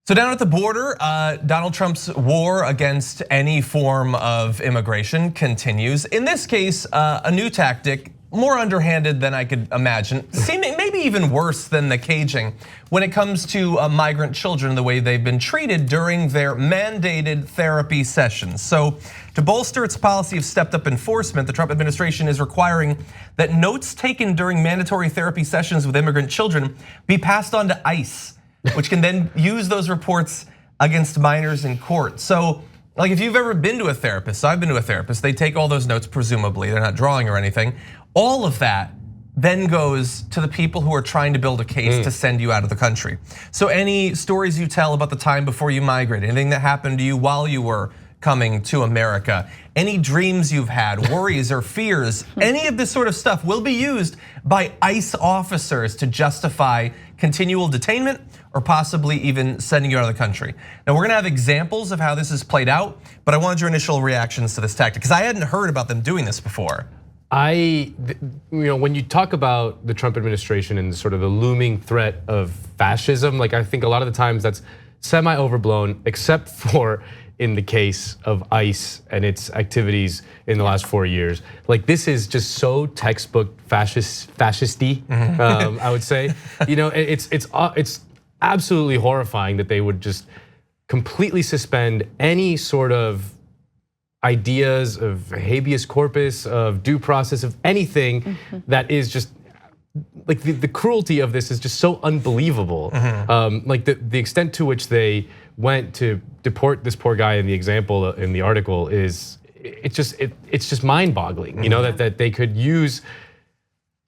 So down at the border, Donald Trump's war against any form of immigration continues. In this case, a new tactic, more underhanded than I could imagine, seeming maybe even worse than the caging when it comes to migrant children, the way they've been treated during their mandated therapy sessions. So to bolster its policy of stepped up enforcement, the Trump administration is requiring that notes taken during mandatory therapy sessions with immigrant children be passed on to ICE, which can then use those reports against minors in court. So like if you've ever been to a therapist, so I've been to a therapist, they take all those notes, presumably, they're not drawing or anything. All of that then goes to the people who are trying to build a case to send you out of the country. So any stories you tell about the time before you migrated, anything that happened to you while you were coming to America, any dreams you've had, worries or fears, any of this sort of stuff will be used by ICE officers to justify continual detainment or possibly even sending you out of the country. Now we're gonna have examples of how this has played out, but I wanted your initial reactions to this tactic because I hadn't heard about them doing this before. When you talk about the Trump administration and sort of the looming threat of fascism, like I think a lot of the times that's semi-overblown, except for in the case of ICE and its activities in the last 4 years. Like this is just so textbook fascisty, I would say. It's absolutely horrifying that they would just completely suspend any sort of ideas of habeas corpus, of due process, of anything that is just like the cruelty of this is just so unbelievable. Like the extent to which they went to deport this poor guy in the example in the article is it's just mind-boggling. You know that they could use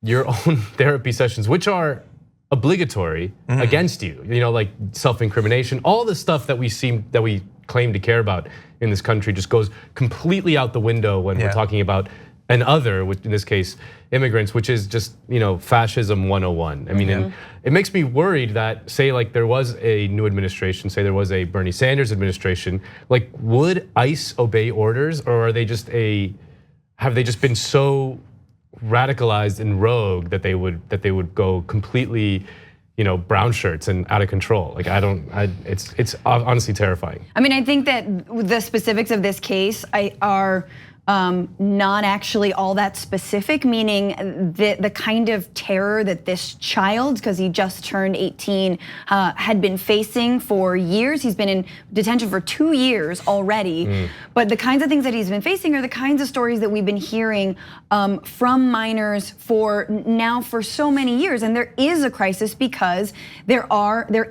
your own therapy sessions, which are obligatory against you. Like self-incrimination, all the stuff that we claim to care about in this country just goes completely out the window when we're talking about an other, which in this case, immigrants, which is just fascism 101. I mean, and it makes me worried that say like there was a new administration, say there was a Bernie Sanders administration, like would ICE obey orders, or are they have they just been so radicalized and rogue that they would go completely brown shirts and out of control? Like it's honestly terrifying. I mean, I think that the specifics of this case are not actually all that specific, meaning the kind of terror that this child, because he just turned 18, had been facing for years. He's been in detention for 2 years already. But the kinds of things that he's been facing are the kinds of stories that we've been hearing from minors for so many years. And there is a crisis because there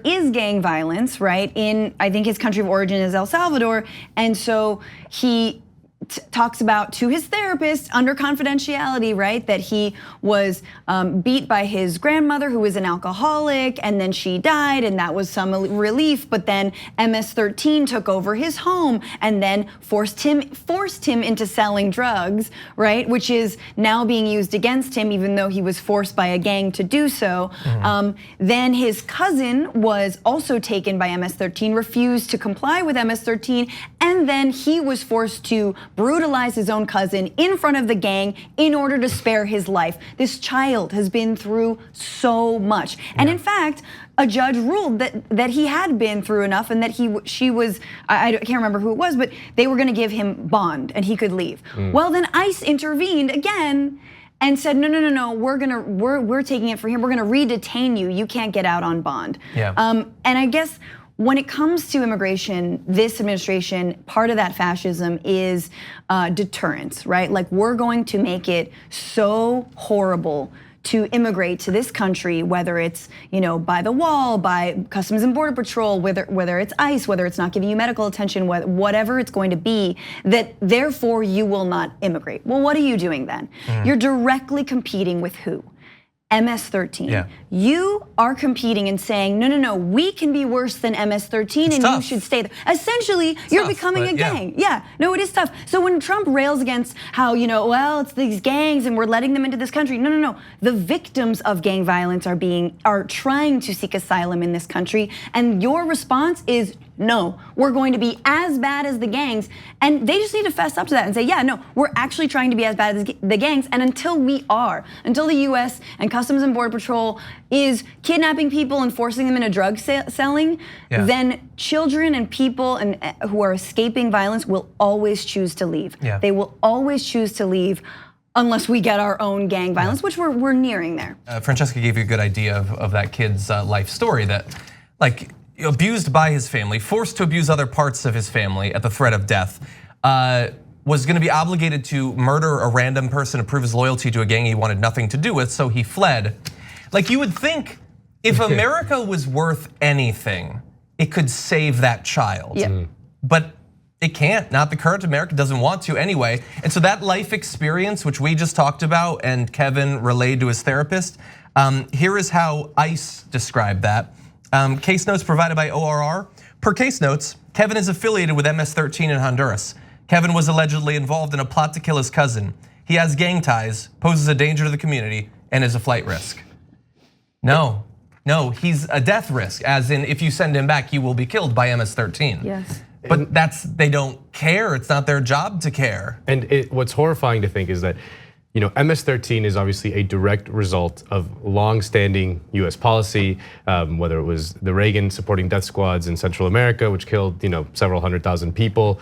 is gang violence, right? In, I think his country of origin is El Salvador. And so he talks about to his therapist under confidentiality, right, that he was beat by his grandmother who was an alcoholic, and then she died, and that was some relief. But then MS-13 took over his home and then forced him into selling drugs, right, which is now being used against him, even though he was forced by a gang to do so. Then his cousin was also taken by MS-13, refused to comply with MS-13, and then he was forced to brutalize his own cousin in front of the gang in order to spare his life. This child has been through so much. And in fact, a judge ruled that he had been through enough and that I can't remember who it was, but they were gonna give him bond and he could leave. Well, then ICE intervened again and said, no, we're taking it for him. We're gonna re-detain you. You can't get out on bond. And I guess when it comes to immigration, this administration, part of that fascism is deterrence, right? Like we're going to make it so horrible to immigrate to this country, whether it's by the wall, by Customs and Border Patrol, whether it's ICE, whether it's not giving you medical attention, whatever it's going to be, that therefore you will not immigrate. Well, what are you doing then? You're directly competing with who? MS-13. You are competing and saying, no, we can be worse than MS-13 and you should stay there. Essentially, you're becoming a gang. No, it is tough. So when Trump rails against how, well, it's these gangs and we're letting them into this country. No. The victims of gang violence are trying to seek asylum in this country. And your response is no, we're going to be as bad as the gangs. And they just need to fess up to that and say, yeah, no, we're actually trying to be as bad as the gangs. And until the US and Customs and Border Patrol is kidnapping people and forcing them into drug selling, then children and people who are escaping violence will always choose to leave. They will always choose to leave unless we get our own gang violence, which we're nearing there. Francesca gave you a good idea of that kid's life story, that like abused by his family, forced to abuse other parts of his family at the threat of death, was gonna be obligated to murder a random person to prove his loyalty to a gang he wanted nothing to do with, so he fled. Like, you would think if America was worth anything, it could save that child. But it can't, not the current America, doesn't want to anyway. And so that life experience, which we just talked about and Kevin relayed to his therapist, here is how ICE described that. Case notes provided by ORR. Per case notes, Kevin is affiliated with MS-13 in Honduras. Kevin was allegedly involved in a plot to kill his cousin. He has gang ties, poses a danger to the community, and is a flight risk. No, he's a death risk, as in if you send him back, you will be killed by MS-13. Yes. But they don't care. It's not their job to care. And what's horrifying to think is that, MS-13 is obviously a direct result of long-standing US policy, whether it was the Reagan supporting death squads in Central America, which killed several 100,000 people,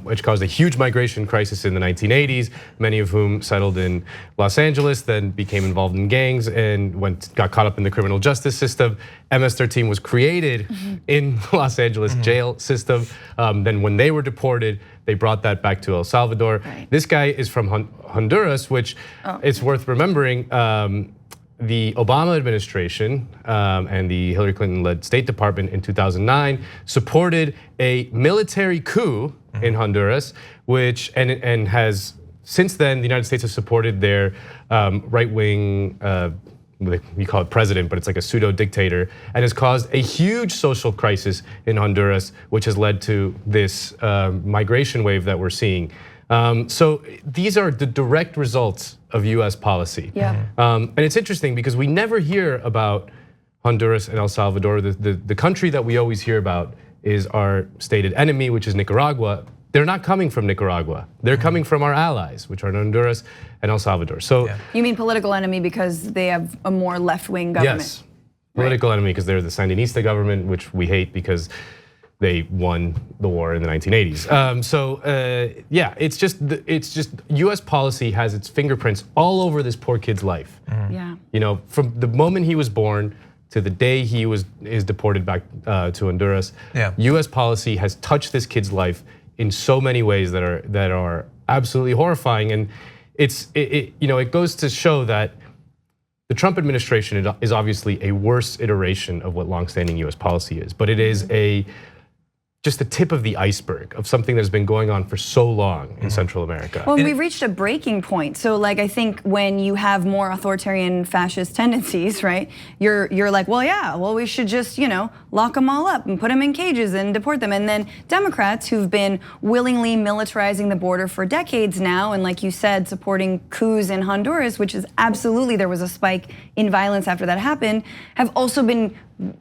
which caused a huge migration crisis in the 1980s, many of whom settled in Los Angeles, then became involved in gangs and got caught up in the criminal justice system. MS-13 was created in Los Angeles jail system. Then when they were deported, they brought that back to El Salvador. This guy is from Honduras, which it's worth remembering. The Obama administration and the Hillary Clinton-led State Department in 2009 supported a military coup in Honduras, which and has since then the United States has supported their right-wing. You call it president, but it's like a pseudo dictator, and has caused a huge social crisis in Honduras, which has led to this migration wave that we're seeing. So these are the direct results of US policy. And it's interesting because we never hear about Honduras and El Salvador. The country that we always hear about is our stated enemy, which is Nicaragua. They're not coming from Nicaragua. They're coming from our allies, which are Honduras and El Salvador. So you mean political enemy because they have a more left-wing government? Yes, political enemy because they're the Sandinista government, which we hate because they won the war in the 1980s. Yeah, it's just US policy has its fingerprints all over this poor kid's life. From the moment he was born to the day he is deported back to Honduras, US policy has touched this kid's life in so many ways that are absolutely horrifying, and it goes to show that the Trump administration is obviously a worse iteration of what longstanding US policy is, but it is just the tip of the iceberg of something that's been going on for so long in Central America. Well, we've reached a breaking point. So I think when you have more authoritarian fascist tendencies, right? You're like, well, we should just, lock them all up and put them in cages and deport them. And then Democrats who've been willingly militarizing the border for decades now, and like you said, supporting coups in Honduras, which is absolutely, there was a spike in violence after that happened, have also been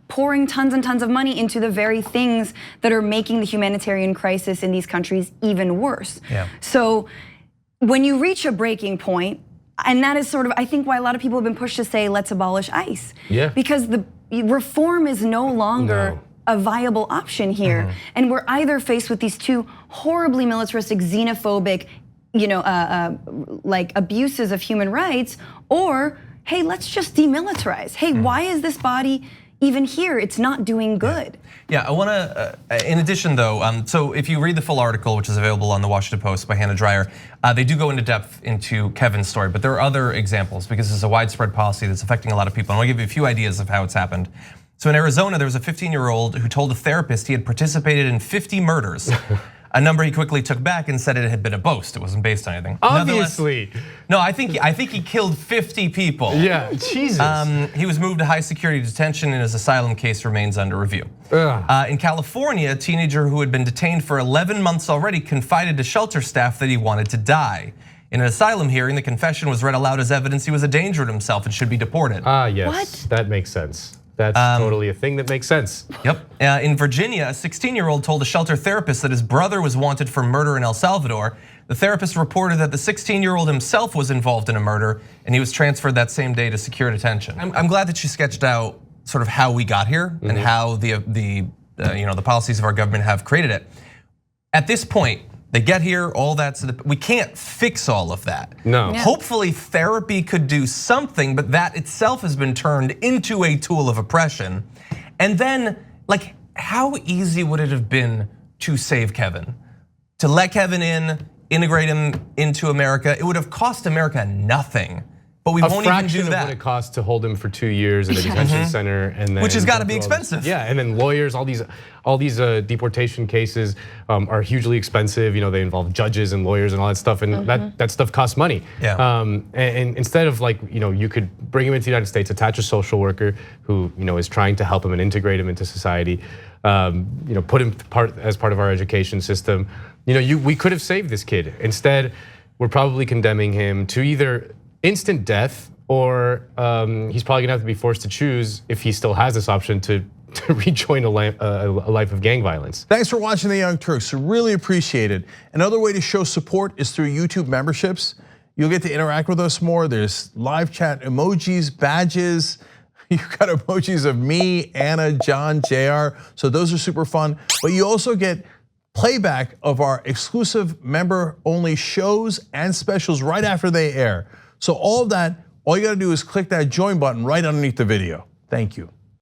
pouring tons and tons of money into the very things that are making the humanitarian crisis in these countries even worse. So when you reach a breaking point, and that is sort of, I think, why a lot of people have been pushed to say, let's abolish ICE. Because the reform is no longer a viable option here. And we're either faced with these two horribly militaristic, xenophobic, like abuses of human rights, or hey, let's just demilitarize. Hey, why is this body even here? It's not doing good. I wanna, in addition though, so if you read the full article, which is available on the Washington Post by Hannah Dreier, they do go into depth into Kevin's story, but there are other examples because this is a widespread policy that's affecting a lot of people. I wanna give you a few ideas of how it's happened. So in Arizona, there was a 15-year-old who told a therapist he had participated in 50 murders. A number he quickly took back and said it had been a boast. It wasn't based on anything. Obviously. No, I think he killed 50 people. Yeah, Jesus. He was moved to high security detention and his asylum case remains under review. In California, a teenager who had been detained for 11 months already confided to shelter staff that he wanted to die. In an asylum hearing, the confession was read aloud as evidence he was a danger to himself and should be deported. Yes, that makes sense. That's totally a thing that makes sense. Yep. In Virginia, a 16-year-old told a shelter therapist that his brother was wanted for murder in El Salvador. The therapist reported that the 16-year-old himself was involved in a murder, and he was transferred that same day to secure detention. I'm glad that she sketched out sort of how we got here and how the policies of our government have created it. At this point, they get here, all that's, we can't fix all of that. No. Yeah. Hopefully therapy could do something, but that itself has been turned into a tool of oppression. And then, like, how easy would it have been to save Kevin? To let Kevin in, integrate him into America? It would have cost America nothing. But we won't even do A fraction of that. what it costs to hold him for 2 years in a detention center, and then Which has got to be expensive. Yeah, and then lawyers, all these deportation cases are hugely expensive. You know, they involve judges and lawyers and all that stuff, and that stuff costs money. Yeah. And instead of, like, you could bring him into the United States, attach a social worker who is trying to help him and integrate him into society. Put him as part of our education system. We could have saved this kid. Instead, we're probably condemning him to either instant death, or he's probably gonna have to be forced to choose, if he still has this option, to rejoin a life of gang violence. Thanks for watching the Young Turks, really appreciate it. Another way to show support is through YouTube memberships. You'll get to interact with us more. There's live chat emojis, badges. You've got emojis of me, Anna, John, JR, so those are super fun. But you also get playback of our exclusive member-only shows and specials right after they air. So all of that, all you gotta do is click that join button right underneath the video. Thank you.